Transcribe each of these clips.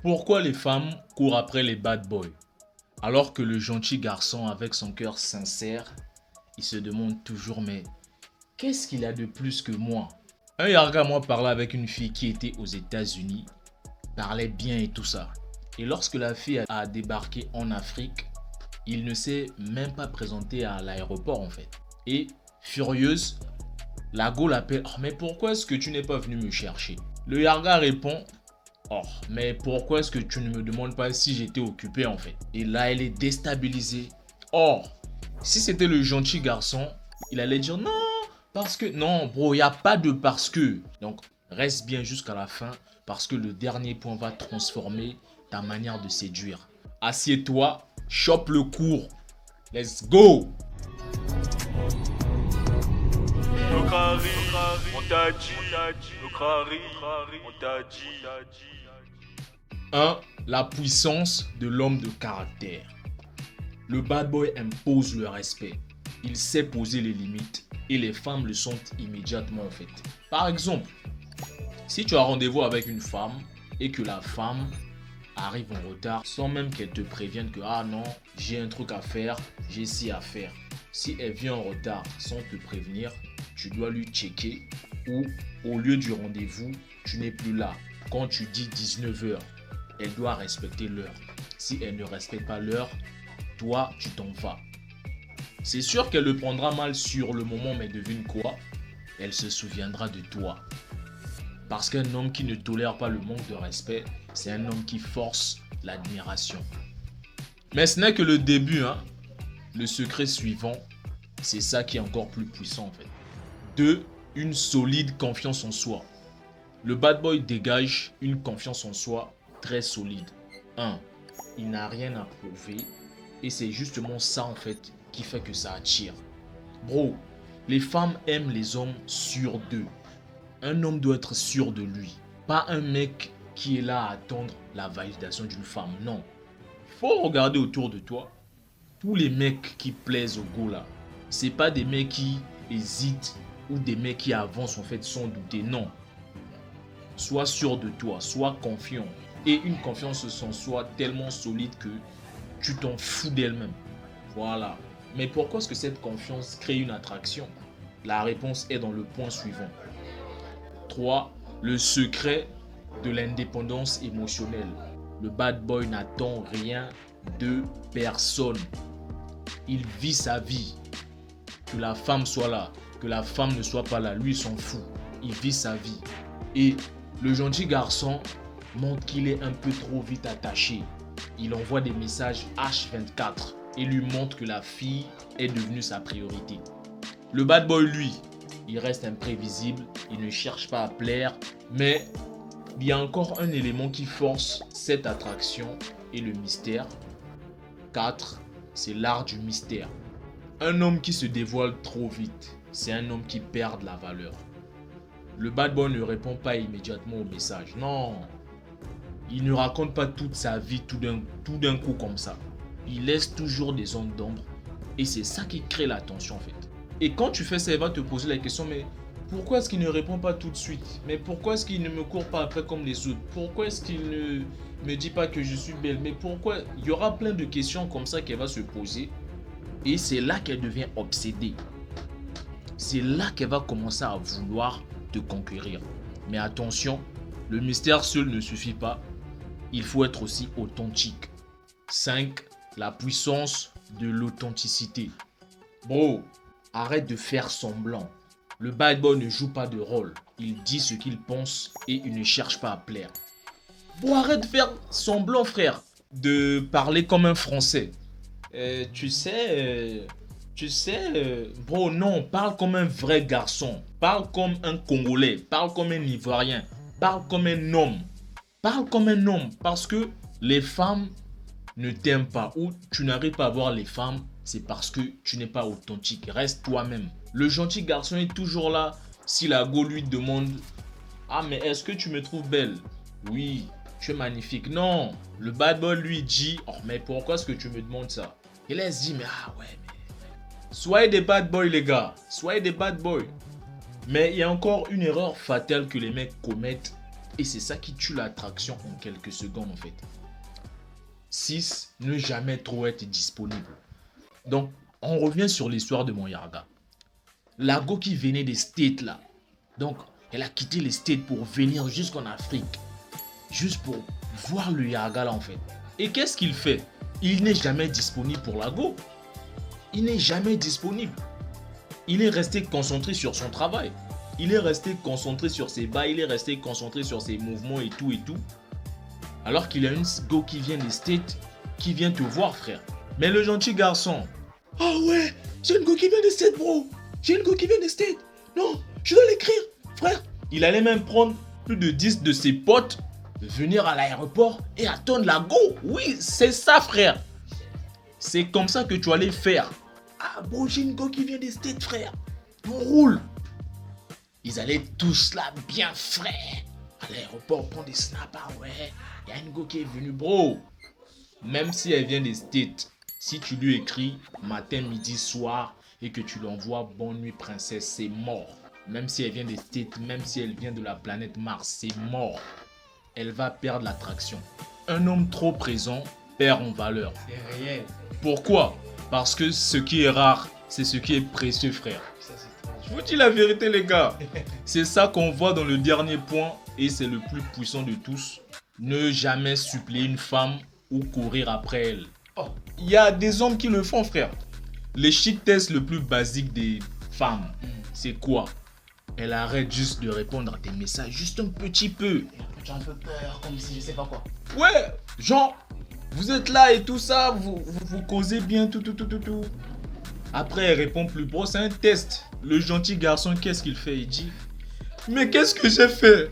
Pourquoi les femmes courent après les bad boys alors que le gentil garçon avec son cœur sincère, il se demande toujours mais qu'est-ce qu'il a de plus que moi? Un yarga moi parlait avec une fille qui était aux États-Unis, parlait bien et tout ça. Et lorsque la fille a débarqué en Afrique, il ne s'est même pas présenté à l'aéroport en fait. Et furieuse, la go l'appelle, oh, mais pourquoi est-ce que tu n'es pas venu me chercher? Le yarga répond, oh, mais pourquoi est-ce que tu ne me demandes pas si j'étais occupé en fait? Et là, elle est déstabilisée. Or, si c'était le gentil garçon, il allait dire non, parce que... Non, bro, il n'y a pas de parce que. Donc, reste bien jusqu'à la fin, parce que le dernier point va transformer ta manière de séduire. Assieds-toi, chope le cours. Let's go! Nokrari, on t'a dit, Nokrari, on t'a dit. 1. La puissance de l'homme de caractère. Le bad boy impose le respect. Il sait poser les limites et les femmes le sentent immédiatement en fait. Par exemple, si tu as rendez-vous avec une femme et que la femme arrive en retard sans même qu'elle te prévienne que ah non, j'ai un truc à faire, j'ai ci à faire. Si elle vient en retard sans te prévenir, tu dois lui checker ou au lieu du rendez-vous, tu n'es plus là. Quand tu dis 19h, elle doit respecter l'heure. Si elle ne respecte pas l'heure, toi, tu t'en vas. C'est sûr qu'elle le prendra mal sur le moment, mais devine quoi? Elle se souviendra de toi. Parce qu'un homme qui ne tolère pas le manque de respect, c'est un homme qui force l'admiration. Mais ce n'est que le début, hein. Le secret suivant, c'est ça qui est encore plus puissant en fait. 2. Une solide confiance en soi. Le bad boy dégage une confiance en soi très solide. 1. Il n'a rien à prouver et c'est justement ça en fait qui fait que ça attire. Bro, les femmes aiment les hommes sûrs d'eux. Un homme doit être sûr de lui. Pas un mec qui est là à attendre la validation d'une femme. Non. Faut regarder autour de toi. Tous les mecs qui plaisent au go là, c'est pas des mecs qui hésitent ou des mecs qui avancent en fait sans douter. Non. Sois sûr de toi, sois confiant. Et une confiance en soi tellement solide que tu t'en fous d'elle-même. Voilà. Mais pourquoi est-ce que cette confiance crée une attraction? La réponse est dans le point suivant. 3. Le secret de l'indépendance émotionnelle. Le bad boy n'attend rien de personne. Il vit sa vie. Que la femme soit là, que la femme ne soit pas là, lui il s'en fout. Il vit sa vie. Et le gentil garçon montre qu'il est un peu trop vite attaché. Il envoie des messages H24 et lui montre que la fille est devenue sa priorité. Le bad boy, lui, il reste imprévisible, il ne cherche pas à plaire, mais il y a encore un élément qui force cette attraction et le mystère. 4. C'est l'art du mystère. Un homme qui se dévoile trop vite, c'est un homme qui perd de la valeur. Le bad boy ne répond pas immédiatement au message. Non, il ne raconte pas toute sa vie tout d'un coup comme ça. Il laisse toujours des zones d'ombre et c'est ça qui crée la tension en fait. Et quand tu fais ça, il va te poser la question, mais pourquoi est-ce qu'il ne répond pas tout de suite? Mais pourquoi est-ce qu'il ne me court pas après comme les autres? Pourquoi est-ce qu'il ne me dit pas que je suis belle? Mais pourquoi? Il y aura plein de questions comme ça qu'elle va se poser. Et c'est là qu'elle devient obsédée. C'est là qu'elle va commencer à vouloir te conquérir. Mais attention, le mystère seul ne suffit pas. Il faut être aussi authentique. 5. La puissance de l'authenticité. Bro, arrête de faire semblant. Le bad boy ne joue pas de rôle. Il dit ce qu'il pense et il ne cherche pas à plaire. Bro, arrête de faire semblant, frère. De parler comme un Français. Bro, non, parle comme un vrai garçon. Parle comme un Congolais. Parle comme un Ivoirien. Parle comme un homme. Parle comme un homme. Parce que les femmes ne t'aiment pas ou tu n'arrives pas à voir les femmes, c'est parce que tu n'es pas authentique. Reste toi-même. Le gentil garçon est toujours là. Si la go lui demande, ah mais est-ce que tu me trouves belle? Oui, tu es magnifique. Non, le bad boy lui dit, oh mais pourquoi est-ce que tu me demandes ça? Et là elle se dit, mais ah ouais, mais soyez des bad boys les gars. Soyez des bad boys. Mais il y a encore une erreur fatale que les mecs commettent Et c'est ça qui tue l'attraction en quelques secondes en fait. 6. Ne jamais trop être disponible. Donc, on revient sur l'histoire de Moyarga. La go qui venait des States là. Donc, elle a quitté les States pour venir jusqu'en Afrique. Juste pour voir le Yarga là en fait. Et qu'est-ce qu'il fait? Il n'est jamais disponible pour la go. Il n'est jamais disponible. Il est resté concentré sur son travail. Il est resté concentré sur ses bails. Il est resté concentré sur ses mouvements et tout et tout. Alors qu'il y a une go qui vient des States, qui vient te voir frère. Mais le gentil garçon. Ah ouais, j'ai une go qui vient des States bro. J'ai une go qui vient des States. Non, je dois l'écrire frère. Il allait même prendre plus de 10 de ses potes, venir à l'aéroport et attendre la go. Oui, c'est ça frère. C'est comme ça que tu allais faire. Ah bon, j'ai une go qui vient des States frère. On roule. Ils allaient tous là bien frais. À l'aéroport, prendre des snaps. Ah ouais, il y a une go qui est venue bro. Même si elle vient des States, si tu lui écris matin, midi, soir et que tu l'envoies bonne nuit princesse, c'est mort. Même si elle vient des States, même si elle vient de la planète Mars, c'est mort. Elle va perdre l'attraction. Un homme trop présent perd en valeur. C'est réel. Pourquoi? Parce que ce qui est rare, c'est ce qui est précieux, frère. Ça, c'est trop. Je vous dis la vérité, les gars. C'est ça qu'on voit dans le dernier point et c'est le plus puissant de tous. Ne jamais suppléer une femme ou courir après elle. Oh. Il y a des hommes qui le font, frère. Les shit tests le plus basique des femmes, c'est quoi? Elle arrête juste de répondre à tes messages, juste un petit peu. Et après, tu as un peu peur, comme si je sais pas quoi. Ouais, genre, vous êtes là et tout ça, vous causez bien, tout. Après, elle répond plus. Bro, c'est un test. Le gentil garçon, qu'est-ce qu'il fait? Il dit, mais qu'est-ce que j'ai fait?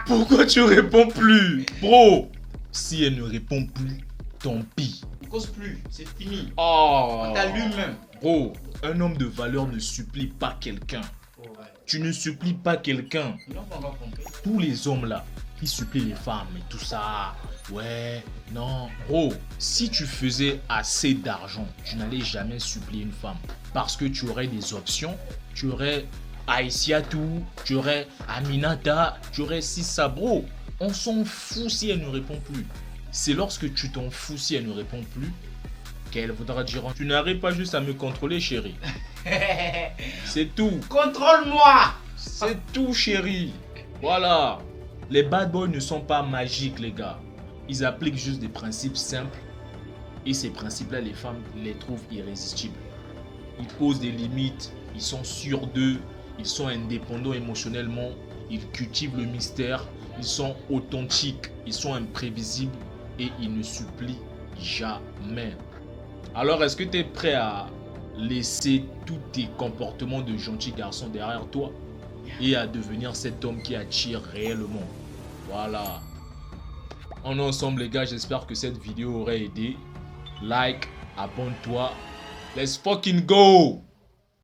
Pourquoi tu réponds plus? Bro, si elle ne répond plus, tant pis. Ne cause plus, c'est fini. Oh, T'allumes même. bro, un homme de valeur ne supplie pas quelqu'un. Oh, ouais. Tu ne supplies pas quelqu'un. Non, on va compris. Tous les hommes là, qui supplient les femmes et tout ça. Ouais, non. Bro, si tu faisais assez d'argent, tu n'allais jamais supplier une femme. Parce que tu aurais des options. Tu aurais Aïssiatou, tu aurais Aminata, tu aurais Sissa. Bro, on s'en fout si elle ne répond plus. C'est lorsque tu t'en fous si elle ne répond plus qu'elle voudra dire tu n'arrives pas juste à me contrôler chérie. C'est tout. Contrôle-moi. C'est tout chérie. Voilà. Les bad boys ne sont pas magiques les gars. Ils appliquent juste des principes simples. Et ces principes-là, les femmes les trouvent irrésistibles. Ils posent des limites. Ils sont sûrs d'eux. Ils sont indépendants émotionnellement. Ils cultivent le mystère. Ils sont authentiques. Ils sont imprévisibles. Et ils ne supplient jamais. Alors, est-ce que tu es prêt à laisser tous tes comportements de gentil garçon derrière toi et à devenir cet homme qui attire réellement? Voilà. On est ensemble les gars, j'espère que cette vidéo aurait aidé. Like, abonne-toi. Let's fucking go!